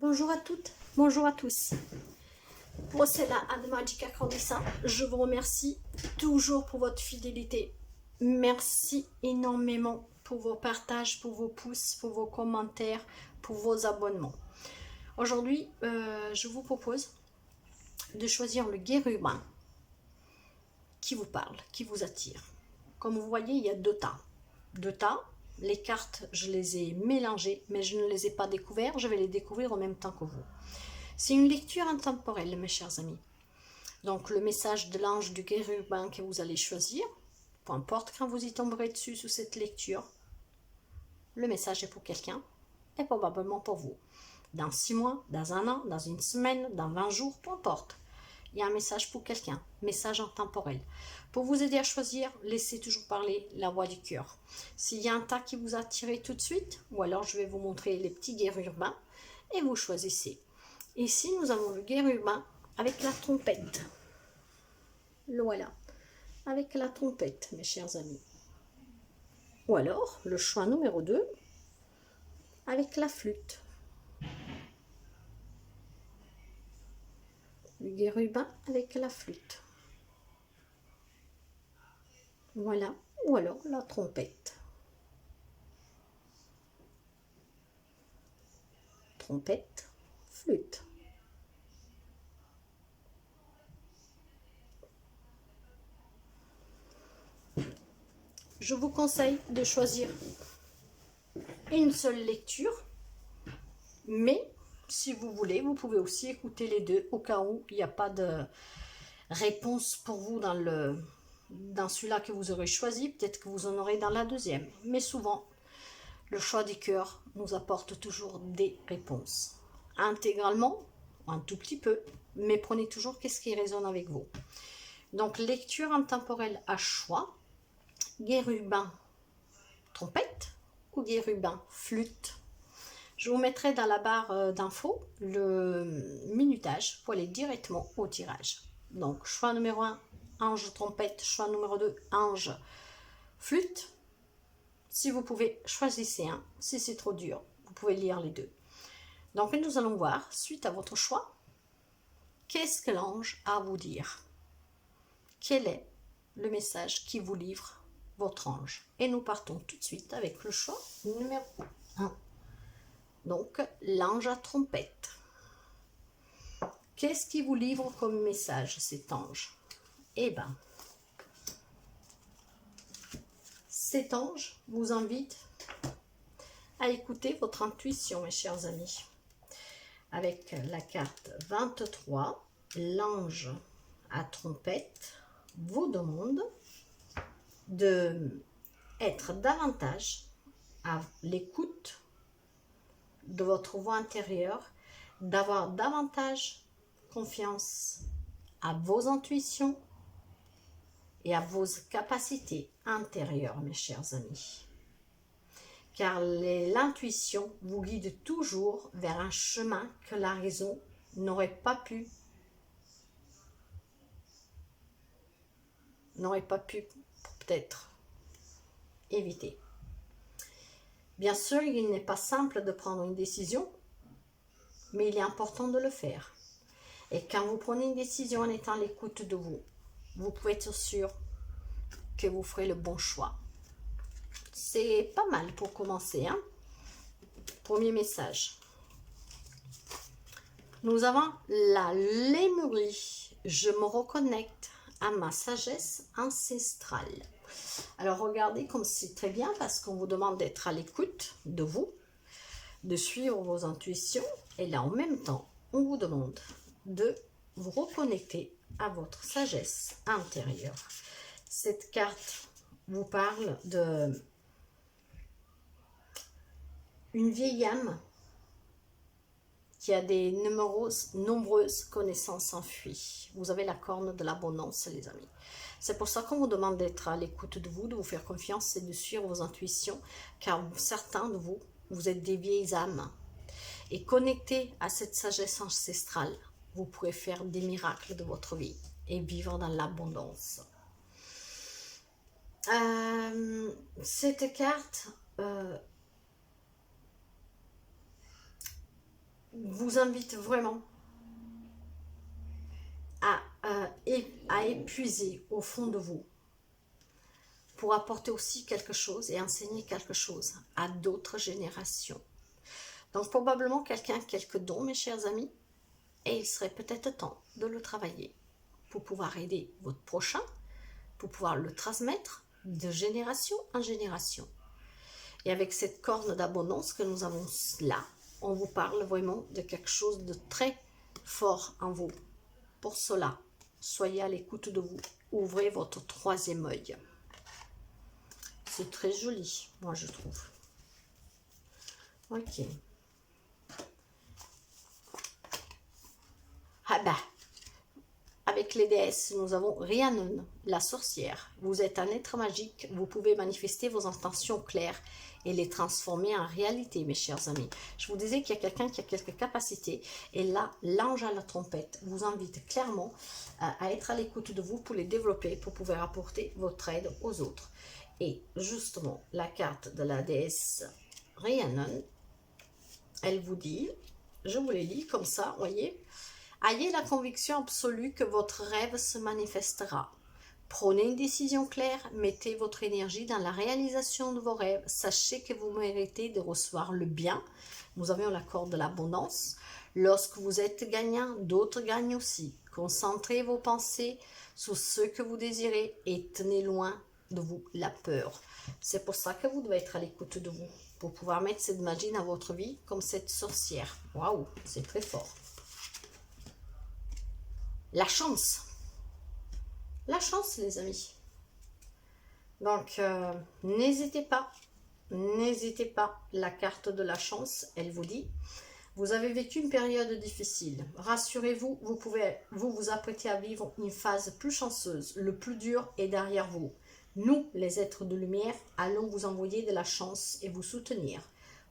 Bonjour à toutes, bonjour à tous. Moi c'est la Anne Magica Candissa. Je vous remercie toujours pour votre fidélité. Merci énormément pour vos partages, pour vos pouces, pour vos commentaires, pour vos abonnements. Aujourd'hui, je vous propose de choisir le guérumin qui vous parle, qui vous attire. Comme vous voyez, il y a deux tas. Les cartes, je les ai mélangées, mais je ne les ai pas découvertes. Je vais les découvrir en même temps que vous. C'est une lecture intemporelle, mes chers amis. Donc, le message de l'ange du guérumin que vous allez choisir, peu importe quand vous y tomberez dessus sous cette lecture, le message est pour quelqu'un et probablement pour vous. Dans 6 mois, dans 1 an, dans une semaine, dans 20 jours, peu importe. Il y a un message pour quelqu'un, message intemporel. Pour vous aider à choisir, laissez toujours parler la voix du cœur. S'il y a un tas qui vous a attiré tout de suite, ou alors je vais vous montrer les petits guérumains et vous choisissez. Ici, nous avons le guérumin avec la trompette. Le voilà, avec la trompette, mes chers amis. Ou alors, le choix numéro 2, avec la flûte. Le guérumin avec la flûte. Voilà, ou alors la trompette. Trompette, flûte. Je vous conseille de choisir une seule lecture, mais si vous voulez, vous pouvez aussi écouter les deux au cas où il n'y a pas de réponse pour vous dans celui-là que vous aurez choisi. Peut-être que vous en aurez dans la deuxième. Mais souvent, le choix des cœurs nous apporte toujours des réponses. Intégralement, un tout petit peu, mais prenez toujours qu'est-ce qui résonne avec vous. Donc, lecture intemporelle à choix. Guérumin, trompette ou guérumin, flûte. Je vous mettrai dans la barre d'infos le minutage pour aller directement au tirage. Donc, choix numéro 1, ange trompette. Choix numéro 2, ange flûte. Si vous pouvez, choisissez un. Si c'est trop dur, vous pouvez lire les deux. Donc, nous allons voir, suite à votre choix, qu'est-ce que l'ange a à vous dire? Quel est le message qui vous livre votre ange? Et nous partons tout de suite avec le choix numéro 1. Donc, l'ange à trompette. Qu'est-ce qui vous livre comme message, cet ange? Eh bien, cet ange vous invite à écouter votre intuition, mes chers amis. Avec la carte 23, l'ange à trompette vous demande d'être davantage à l'écoute de votre voix intérieure, d'avoir davantage confiance à vos intuitions et à vos capacités intérieures, mes chers amis. Car l'intuition vous guide toujours vers un chemin que la raison n'aurait pas pu peut-être éviter. Bien sûr, il n'est pas simple de prendre une décision, mais il est important de le faire. Et quand vous prenez une décision en étant à l'écoute de vous, vous pouvez être sûr que vous ferez le bon choix. C'est pas mal pour commencer, hein? Premier message. Nous avons la lémurie. Je me reconnecte à ma sagesse ancestrale. Alors regardez comme c'est très bien parce qu'on vous demande d'être à l'écoute de vous, de suivre vos intuitions, et là en même temps on vous demande de vous reconnecter à votre sagesse intérieure. Cette carte vous parle de une vieille âme qui a des nombreuses connaissances enfuies. Vous avez la corne de l'abondance, les amis. C'est pour ça qu'on vous demande d'être à l'écoute de vous, de vous faire confiance et de suivre vos intuitions, car certains de vous, vous êtes des vieilles âmes. Et connectés à cette sagesse ancestrale, vous pourrez faire des miracles de votre vie et vivre dans l'abondance. Cette carte vous invite vraiment à épuiser au fond de vous pour apporter aussi quelque chose et enseigner quelque chose à d'autres générations. Donc probablement quelqu'un a quelques dons, mes chers amis, et il serait peut-être temps de le travailler pour pouvoir aider votre prochain, pour pouvoir le transmettre de génération en génération. Et avec cette corne d'abondance que nous avons là, on vous parle vraiment de quelque chose de très fort en vous. Pour cela, soyez à l'écoute de vous. Ouvrez votre troisième œil. C'est très joli, moi je trouve. Ok. Ah bah, avec les déesses, nous avons Rhiannon, la sorcière. Vous êtes un être magique, vous pouvez manifester vos intentions claires et les transformer en réalité, mes chers amis. Je vous disais qu'il y a quelqu'un qui a quelques capacités, et là, l'ange à la trompette vous invite clairement à être à l'écoute de vous pour les développer, pour pouvoir apporter votre aide aux autres. Et justement, la carte de la déesse Rhiannon, elle vous dit, je vous les lis comme ça, voyez. Ayez la conviction absolue que votre rêve se manifestera. Prenez une décision claire, mettez votre énergie dans la réalisation de vos rêves. Sachez que vous méritez de recevoir le bien. Nous avons l'accord de l'abondance. Lorsque vous êtes gagnant, d'autres gagnent aussi. Concentrez vos pensées sur ce que vous désirez et tenez loin de vous la peur. C'est pour ça que vous devez être à l'écoute de vous, pour pouvoir mettre cette magie dans votre vie comme cette sorcière. Waouh, c'est très fort. La chance. La chance, les amis. Donc, n'hésitez pas. N'hésitez pas. La carte de la chance, elle vous dit, vous avez vécu une période difficile. Rassurez-vous, vous pouvez vous apprêter à vivre une phase plus chanceuse. Le plus dur est derrière vous. Nous, les êtres de lumière, allons vous envoyer de la chance et vous soutenir.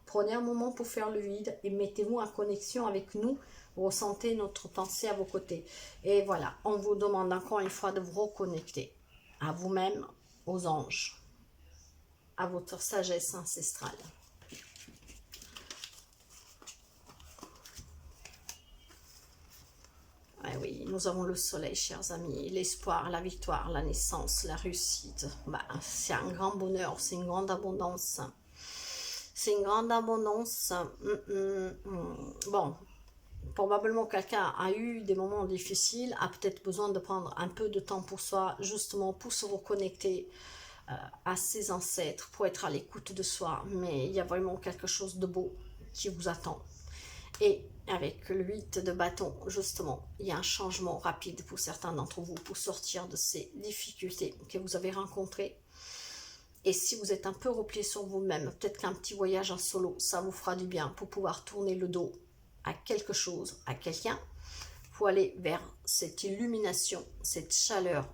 Prenez un moment pour faire le vide et mettez-vous en connexion avec nous. Ressentez notre pensée à vos côtés. Et voilà, on vous demande encore une fois de vous reconnecter à vous-même, aux anges, à votre sagesse ancestrale. Ah oui, nous avons le soleil, chers amis, l'espoir, la victoire, la naissance, la réussite. Bah, c'est un grand bonheur, c'est une grande abondance. C'est une grande abondance. Bon, probablement quelqu'un a eu des moments difficiles, a peut-être besoin de prendre un peu de temps pour soi, justement pour se reconnecter à ses ancêtres, pour être à l'écoute de soi. Mais il y a vraiment quelque chose de beau qui vous attend. Et avec le 8 de bâton, justement, il y a un changement rapide pour certains d'entre vous pour sortir de ces difficultés que vous avez rencontrées. Et si vous êtes un peu replié sur vous-même, peut-être qu'un petit voyage en solo, ça vous fera du bien pour pouvoir tourner le dos à quelque chose, à quelqu'un, pour aller vers cette illumination, cette chaleur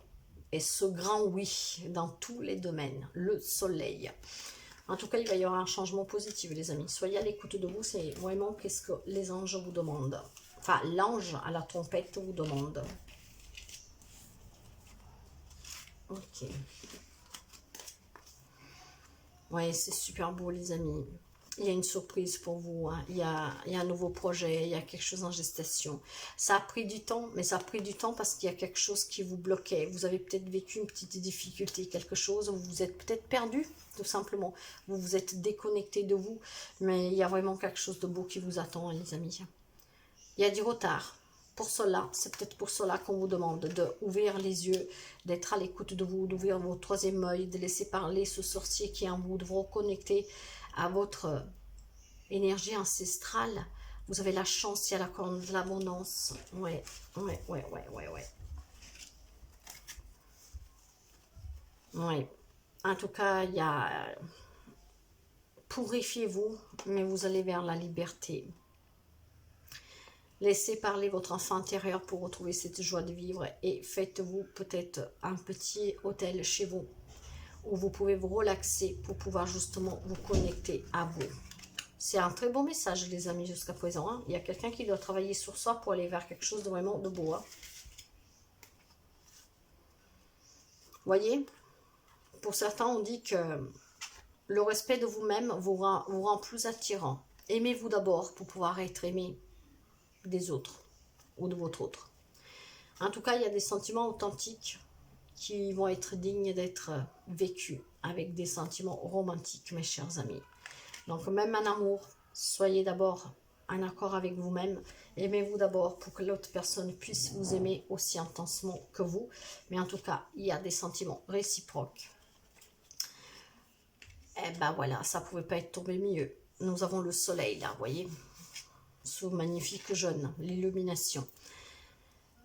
et ce grand oui dans tous les domaines, le soleil. En tout cas, il va y avoir un changement positif, les amis. Soyez à l'écoute de vous, c'est vraiment qu'est-ce que les anges vous demandent. Enfin, l'ange à la trompette vous demande. Ok. Ouais, c'est super beau, les amis. Il y a une surprise pour vous, hein. Il y a un nouveau projet, il y a quelque chose en gestation. Ça a pris du temps, mais ça a pris du temps parce qu'il y a quelque chose qui vous bloquait. Vous avez peut-être vécu une petite difficulté, quelque chose, vous vous êtes peut-être perdu, tout simplement. Vous vous êtes déconnecté de vous, mais il y a vraiment quelque chose de beau qui vous attend, les amis. Il y a du retard. Pour cela, c'est peut-être pour cela qu'on vous demande d'ouvrir les yeux, d'être à l'écoute de vous, d'ouvrir votre troisième œil, de laisser parler ce sorcier qui est en vous, de vous reconnecter à votre énergie ancestrale. Vous avez la chance, il y a la corne de l'abondance. Ouais. Ouais. En tout cas, il y a... Purifiez-vous, mais vous allez vers la liberté. Laissez parler votre enfant intérieur pour retrouver cette joie de vivre et faites-vous peut-être un petit hôtel chez vous où vous pouvez vous relaxer pour pouvoir justement vous connecter à vous. C'est un très bon message, les amis, jusqu'à présent. Hein. Il y a quelqu'un qui doit travailler sur soi pour aller vers quelque chose de vraiment de beau. Hein. Voyez, pour certains, on dit que le respect de vous-même vous rend plus attirant. Aimez-vous d'abord pour pouvoir être aimé. des autres ou de votre autre. En tout cas, il y a des sentiments authentiques qui vont être dignes d'être vécus avec des sentiments romantiques, mes chers amis. Donc, même en amour, soyez d'abord en accord avec vous-même. Aimez-vous d'abord pour que l'autre personne puisse vous aimer aussi intensement que vous. Mais en tout cas, il y a des sentiments réciproques. Et ben voilà, ça ne pouvait pas être tombé mieux. Nous avons le soleil là, vous voyez, ce magnifique jaune, l'illumination.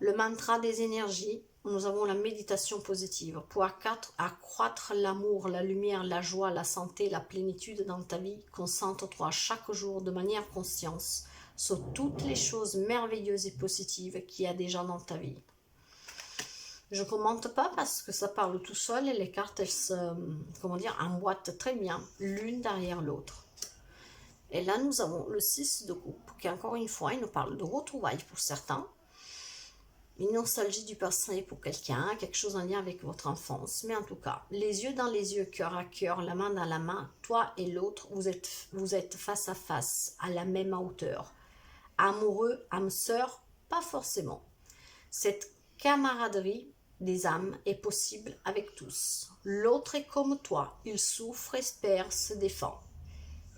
Le mantra des énergies, nous avons la méditation positive pour accroître l'amour, la lumière, la joie, la santé, la plénitude dans ta vie. Concentre-toi chaque jour de manière consciente sur toutes les choses merveilleuses et positives qu'il y a déjà dans ta vie. Je ne commente pas parce que ça parle tout seul et les cartes, elles se, emboîtent très bien l'une derrière l'autre. Et là, nous avons le 6 de coupe qui, encore une fois, il nous parle de retrouvailles pour certains. Une nostalgie du passé pour quelqu'un, quelque chose en lien avec votre enfance. Mais en tout cas, les yeux dans les yeux, cœur à cœur, la main dans la main, toi et l'autre, vous êtes face à face, à la même hauteur. Amoureux, âme sœur, pas forcément. Cette camaraderie des âmes est possible avec tous. L'autre est comme toi, il souffre, espère, se défend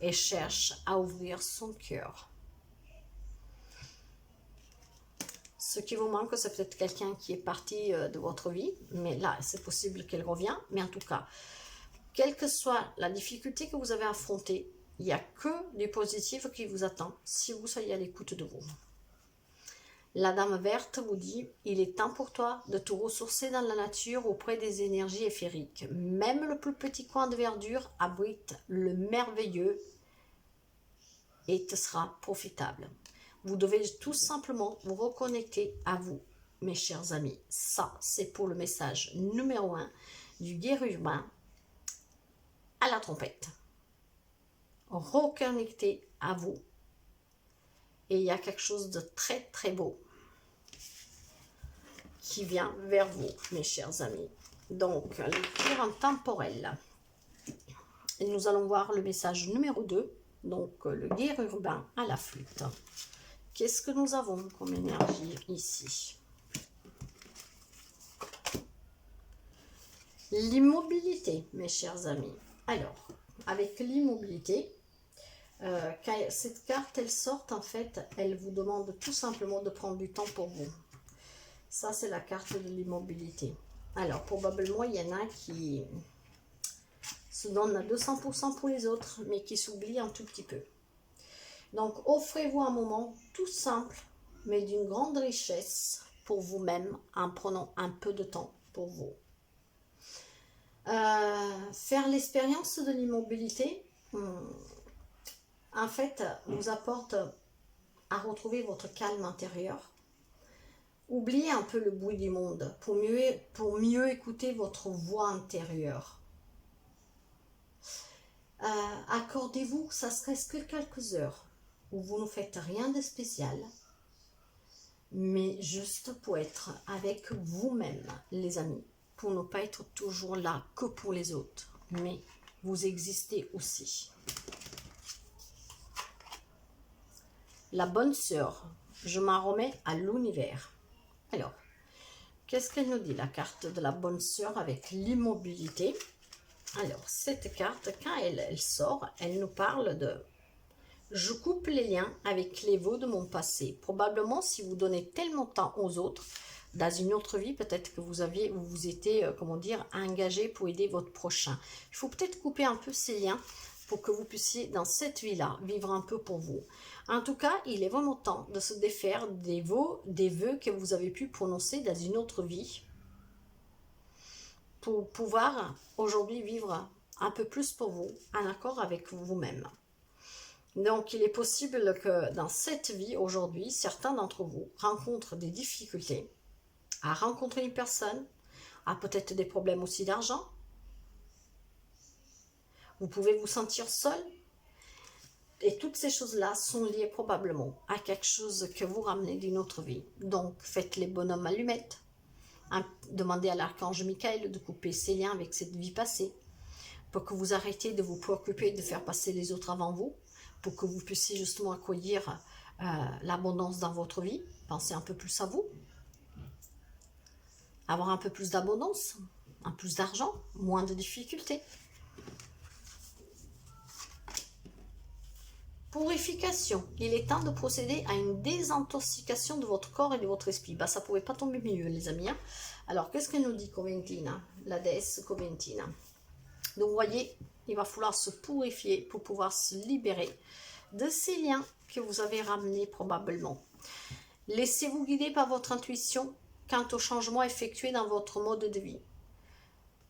et cherche à ouvrir son cœur. Ce qui vous manque, c'est peut-être quelqu'un qui est parti de votre vie, mais là, c'est possible qu'elle revienne. Mais en tout cas, quelle que soit la difficulté que vous avez affrontée, il n'y a que du positif qui vous attend si vous soyez à l'écoute de vous. La Dame Verte vous dit, il est temps pour toi de te ressourcer dans la nature auprès des énergies éthériques. Même le plus petit coin de verdure abrite le merveilleux et te sera profitable. Vous devez tout simplement vous reconnecter à vous, mes chers amis. Ça, c'est pour le message numéro 1 du guerrier urbain à la trompette. Reconnecter à vous. Et il y a quelque chose de très très beau qui vient vers vous, mes chers amis. Donc, lecture en temporel. Et nous allons voir le message numéro 2, donc le guerrier urbain à la flûte. Qu'est-ce que nous avons comme énergie ici? L'immobilité, mes chers amis. Alors, avec l'immobilité, quand cette carte, elle sort, en fait, elle vous demande tout simplement de prendre du temps pour vous. Ça, c'est la carte de l'immobilité. Alors, probablement, il y en a qui se donnent à 200% pour les autres, mais qui s'oublient un tout petit peu. Donc, offrez-vous un moment tout simple, mais d'une grande richesse pour vous-même, en prenant un peu de temps pour vous. Faire l'expérience de l'immobilité, en fait, vous apporte à retrouver votre calme intérieur. Oubliez un peu le bruit du monde pour mieux écouter votre voix intérieure. Accordez-vous, ça serait que quelques heures où vous ne faites rien de spécial, mais juste pour être avec vous-même, les amis, pour ne pas être toujours là que pour les autres, mais vous existez aussi. La bonne sœur, je m'en remets à l'univers. Alors, qu'est-ce qu'elle nous dit, la carte de la bonne sœur avec l'immobilité? Alors, cette carte, quand elle sort, elle nous parle de « Je coupe les liens avec les vœux de mon passé ». Probablement, si vous donnez tellement de temps aux autres, dans une autre vie, peut-être que vous étiez, engagé pour aider votre prochain. Il faut peut-être couper un peu ces liens pour que vous puissiez, dans cette vie-là, vivre un peu pour vous. En tout cas, il est vraiment temps de se défaire des vœux que vous avez pu prononcer dans une autre vie pour pouvoir aujourd'hui vivre un peu plus pour vous, en accord avec vous-même. Donc, il est possible que dans cette vie, aujourd'hui, certains d'entre vous rencontrent des difficultés à rencontrer une personne, à peut-être des problèmes aussi d'argent. Vous pouvez vous sentir seul. Et toutes ces choses-là sont liées probablement à quelque chose que vous ramenez d'une autre vie. Donc, faites les bonhommes allumettes. Demandez à l'archange Michael de couper ses liens avec cette vie passée pour que vous arrêtiez de vous préoccuper de faire passer les autres avant vous, pour que vous puissiez justement accueillir l'abondance dans votre vie. Pensez un peu plus à vous. Avoir un peu plus d'abondance, un peu plus d'argent, moins de difficultés. Purification. Il est temps de procéder à une désintoxication de votre corps et de votre esprit. Bah, ça ne pouvait pas tomber mieux, les amis. Hein. Alors, qu'est-ce que nous dit Coventina, la déesse Coventina? Donc, vous voyez, il va falloir se purifier pour pouvoir se libérer de ces liens que vous avez ramenés probablement. Laissez-vous guider par votre intuition quant aux changements effectués dans votre mode de vie.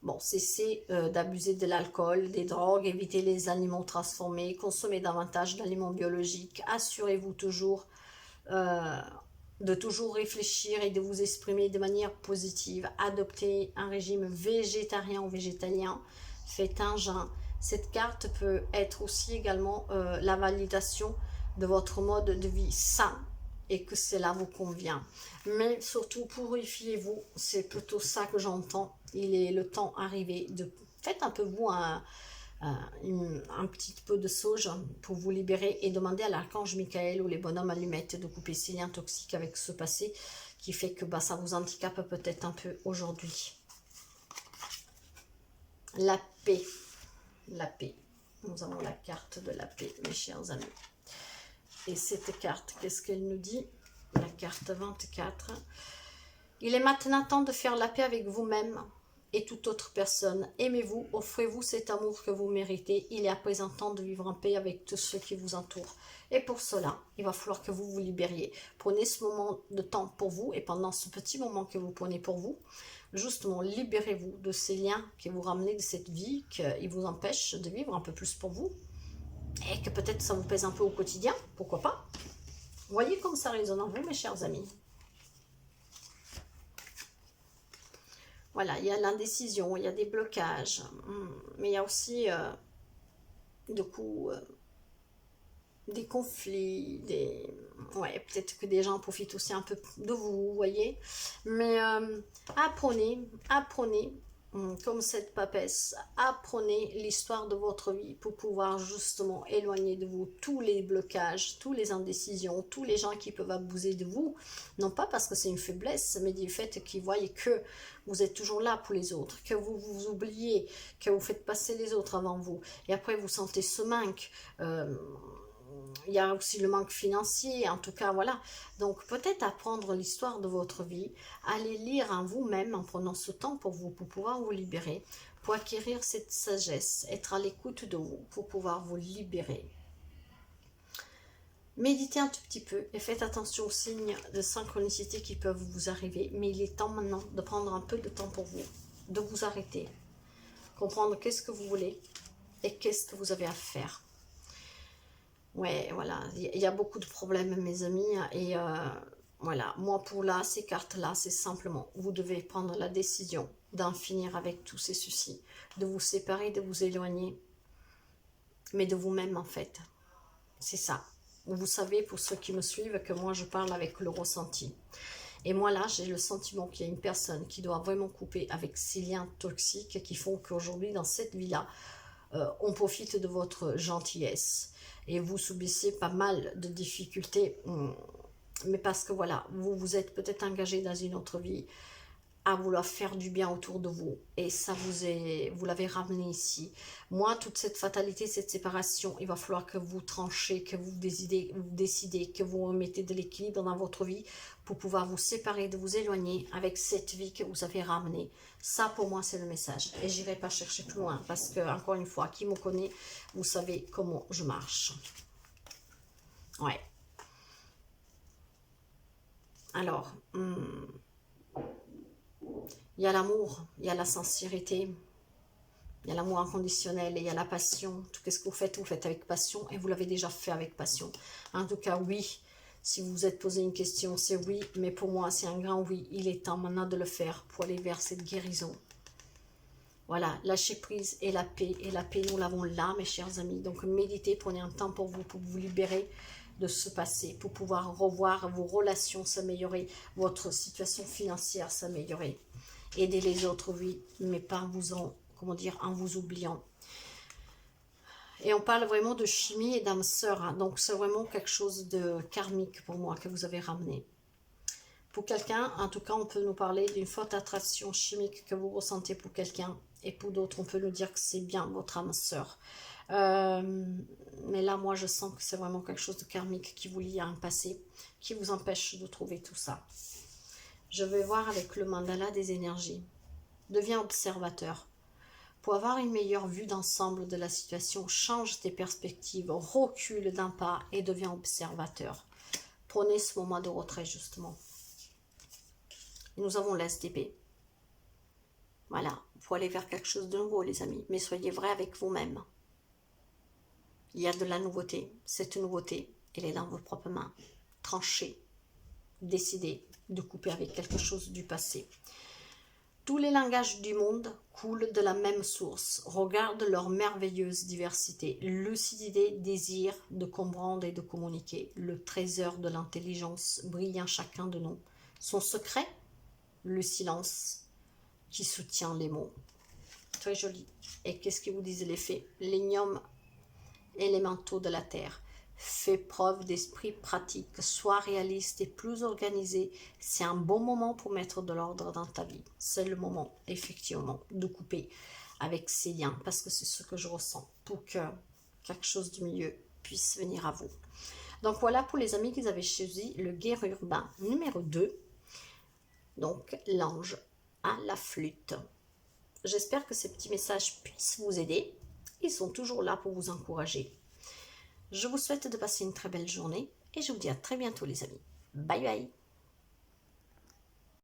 Bon, cessez d'abuser de l'alcool, des drogues, évitez les aliments transformés, consommez davantage d'aliments biologiques, assurez-vous toujours de toujours réfléchir et de vous exprimer de manière positive, adoptez un régime végétarien ou végétalien, faites un jeûne. Cette carte peut être aussi également la validation de votre mode de vie sain et que cela vous convient. Mais surtout, purifiez-vous, c'est plutôt ça que j'entends. Il est le temps arrivé de... Faites un peu vous un petit peu de sauge pour vous libérer et demander à l'archange Michael ou les bonhommes allumettes de couper ces liens toxiques avec ce passé qui fait que bah, ça vous handicape peut-être un peu aujourd'hui. La paix. La paix. Nous avons la carte de la paix, mes chers amis. Et cette carte, qu'est-ce qu'elle nous dit? La carte 24. Il est maintenant temps de faire la paix avec vous-même et toute autre personne. Aimez-vous, offrez-vous cet amour que vous méritez. Il est à présent temps de vivre en paix avec tous ceux qui vous entourent. Et pour cela, il va falloir que vous vous libériez. Prenez ce moment de temps pour vous et pendant ce petit moment que vous prenez pour vous, justement, libérez-vous de ces liens qui vous ramenez de cette vie, qui vous empêchent de vivre un peu plus pour vous. Et que peut-être ça vous pèse un peu au quotidien, pourquoi pas. Voyez comme ça résonne en vous, mes chers amis. Voilà, il y a l'indécision, il y a des blocages, mais il y a aussi, du coup, des conflits, ouais, peut-être que des gens profitent aussi un peu de vous, voyez. Mais apprenez, comme cette papesse, apprenez l'histoire de votre vie pour pouvoir justement éloigner de vous tous les blocages, toutes les indécisions, tous les gens qui peuvent abuser de vous, non pas parce que c'est une faiblesse, mais du fait qu'ils voient que vous êtes toujours là pour les autres, que vous vous oubliez, que vous faites passer les autres avant vous, et après vous sentez ce manque. Il y a aussi le manque financier, en tout cas, voilà. Donc, peut-être apprendre l'histoire de votre vie, aller lire en vous-même en prenant ce temps pour vous, pour pouvoir vous libérer, pour acquérir cette sagesse, être à l'écoute de vous, pour pouvoir vous libérer. Méditez un tout petit peu et faites attention aux signes de synchronicité qui peuvent vous arriver. Mais il est temps maintenant de prendre un peu de temps pour vous, de vous arrêter, comprendre qu'est-ce que vous voulez et qu'est-ce que vous avez à faire. Ouais, voilà, il y a beaucoup de problèmes, mes amis, et voilà, moi pour là, ces cartes-là, c'est simplement, vous devez prendre la décision d'en finir avec tous ces soucis, de vous séparer, de vous éloigner, mais de vous-même en fait, c'est ça. Vous savez, pour ceux qui me suivent, que moi je parle avec le ressenti. Et moi là, j'ai le sentiment qu'il y a une personne qui doit vraiment couper avec ces liens toxiques qui font qu'aujourd'hui, dans cette vie-là, on profite de votre gentillesse. Et vous subissez pas mal de difficultés, mais parce que voilà, vous vous êtes peut-être engagé dans une autre vie à vouloir faire du bien autour de vous, et ça vous l'avez ramené ici. Moi, toute cette fatalité, cette séparation, il va falloir que vous tranchez, que vous décidez, que vous remettez de l'équilibre dans votre vie pour pouvoir vous séparer, de vous éloigner avec cette vie que vous avez ramenée. Ça, pour moi, c'est le message. Et j'irai pas chercher plus loin, parce que, encore une fois, qui me connaît, vous savez comment je marche. Ouais. Alors, il y a l'amour, il y a la sincérité, il y a l'amour inconditionnel et il y a la passion. Tout ce que vous faites avec passion et vous l'avez déjà fait avec passion. En tout cas, oui, si vous vous êtes posé une question, c'est oui, mais pour moi, c'est un grand oui. Il est temps maintenant de le faire pour aller vers cette guérison. Voilà, lâcher prise et la paix, nous l'avons là, mes chers amis. Donc, méditez, prenez un temps pour vous libérer de ce passé, pour pouvoir revoir vos relations s'améliorer, votre situation financière s'améliorer. Aider les autres, oui, mais pas en vous oubliant. Et on parle vraiment de chimie et d'âme sœur, hein. Donc c'est vraiment quelque chose de karmique pour moi que vous avez ramené. Pour quelqu'un, en tout cas, on peut nous parler d'une forte attraction chimique que vous ressentez pour quelqu'un. Et pour d'autres, on peut nous dire que c'est bien votre âme sœur. Mais là, moi, je sens que c'est vraiment quelque chose de karmique qui vous lie à un passé, qui vous empêche de trouver tout ça. Je vais voir avec le mandala des énergies. Deviens observateur. Pour avoir une meilleure vue d'ensemble de la situation, change tes perspectives, recule d'un pas et deviens observateur. Prenez ce moment de retrait, justement. Et nous avons l'SDB. Voilà, il faut aller vers quelque chose de nouveau, les amis. Mais soyez vrais avec vous-même. Il y a de la nouveauté. Cette nouveauté, elle est dans vos propres mains. Tranchez. Décidez de couper avec quelque chose du passé. Tous les langages du monde coulent de la même source. Regarde leur merveilleuse diversité. Lucidité, désir de comprendre et de communiquer. Le trésor de l'intelligence brille en chacun de nous. Son secret, le silence qui soutient les mots. Très joli. Et qu'est-ce que vous disent les faits? L'ignome élémentaux de la terre. Fais preuve d'esprit pratique, sois réaliste et plus organisé. C'est un bon moment pour mettre de l'ordre dans ta vie. C'est le moment, effectivement, de couper avec ces liens, parce que c'est ce que je ressens, pour que quelque chose de mieux puisse venir à vous. Donc voilà pour les amis qui avaient choisi le guerre urbain numéro 2. Donc l'ange à la flûte. J'espère que ces petits messages puissent vous aider. Ils sont toujours là pour vous encourager. Je vous souhaite de passer une très belle journée et je vous dis à très bientôt les amis. Bye bye.